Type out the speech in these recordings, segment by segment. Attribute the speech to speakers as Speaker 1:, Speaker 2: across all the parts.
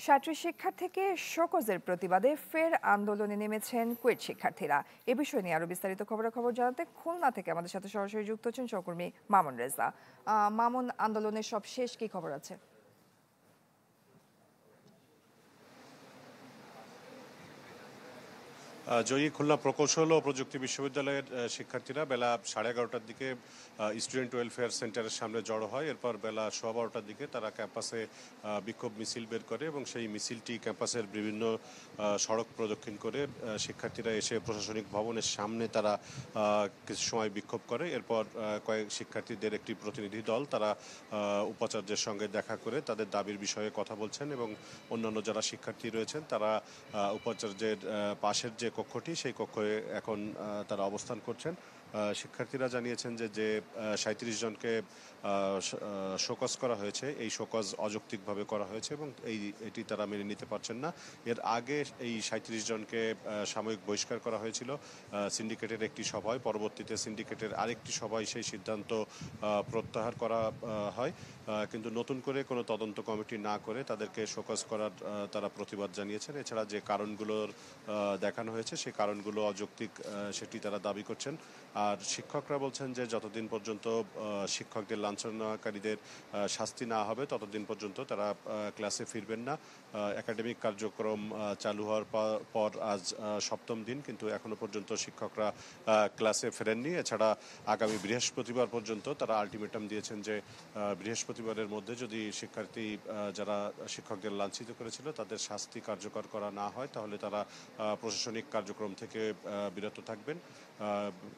Speaker 1: ছাত্রী শিক্ষার্থীকে শোকজের প্রতিবাদে ফের আন্দোলনে নেমেছেন কুয়েট শিক্ষার্থীরা। এ বিষয় নিয়ে আরো বিস্তারিত খবরাখবর জানাতে খুলনা থেকে আমাদের সাথে সরাসরি যুক্ত হচ্ছেন সহকর্মী মামুন রেজা। মামুন, আন্দোলনের সব শেষ কি খবর আছে?
Speaker 2: জয়ী খুলনা প্রকৌশল ও প্রযুক্তি বিশ্ববিদ্যালয়ের শিক্ষার্থীরা বেলা 11:30টার দিকে স্টুডেন্ট ওয়েলফেয়ার সেন্টারের সামনে জড়ো হয়। এরপর বেলা 12:15টার দিকে তারা ক্যাম্পাসে বিক্ষোভ মিছিল বের করে এবং সেই মিছিলটি ক্যাম্পাসের বিভিন্ন সড়ক প্রদক্ষিণ করে শিক্ষার্থীরা এসে প্রশাসনিক ভবনের সামনে তারা কিছু সময় বিক্ষোভ করে। এরপর কয়েক শিক্ষার্থীদের একটি প্রতিনিধি দল তারা উপাচার্যের সঙ্গে দেখা করে তাদের দাবির বিষয়ে কথা বলছেন এবং অন্যান্য যারা শিক্ষার্থী রয়েছেন তারা উপাচার্যের পাশের যে কক্ষটি সেই কক্ষে এখন তারা অবস্থান করছেন। শিক্ষার্থীরা জানিয়েছেন যে 37 জনকে শোকজ করা হয়েছে, এই শোকজ অযৌক্তিকভাবে করা হয়েছে এবং এটি তারা মেনে নিতে পারছেন না। এর আগে এই 37 জনকে সাময়িক বহিষ্কার করা হয়েছিল সিন্ডিকেটের একটি সভায়। পরবর্তীতে সিন্ডিকেটের আরেকটি সভায় সেই সিদ্ধান্ত প্রত্যাহার করা হয়, কিন্তু নতুন করে কোনো তদন্ত কমিটি না করে তাদেরকে শোকজ করার তারা প্রতিবাদ জানিয়েছেন। এছাড়া যে কারণগুলোর দেখানো হয়েছে সেই কারণগুলো অযৌক্তিক সেটি তারা দাবি করছেন। আর শিক্ষকরা বলছেন যে যতদিন পর্যন্ত শিক্ষকদের লাঞ্ছনাকারীদের শাস্তি না হবে ততদিন পর্যন্ত তারা ক্লাসে ফিরবেন না। একাডেমিক কার্যক্রম চালু হওয়ার পর আজ 7ম দিন, কিন্তু এখনো পর্যন্ত শিক্ষকরা ক্লাসে ফেরেননি। এছাড়া আগামী বৃহস্পতিবার পর্যন্ত তারা আলটিমেটাম দিয়েছেন যে বৃহস্পতিবারের মধ্যে যদি শিক্ষার্থী যারা শিক্ষকদের লাঞ্ছিত করেছিল তাদের শাস্তি কার্যকর করা না হয় তাহলে তারা প্রশাসনিক কার্যক্রম থেকে বিরত থাকবেন।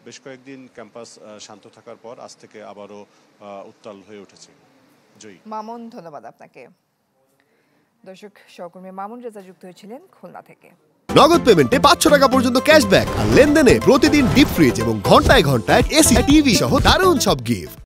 Speaker 2: বেশ কয়েকদিন ক্যাম্পাস শান্ত থাকার পর আজ থেকে আবারও উত্তাল হয়ে উঠেছে। জয়ী
Speaker 1: মামুন, ধন্যবাদ আপনাকে। দর্শক, সহকর্মী মামুন রেজা যুক্ত হয়েছিলেন খুলনা থেকে।
Speaker 3: নগদ পেমেন্টে 500 টাকা পর্যন্ত ক্যাশব্যাক আর লেনদেনে প্রতিদিন ডিপ ফ্রিজ এবং ঘন্টায় ঘন্টায় এসি টিভি সহ দারুণ সব গিফট।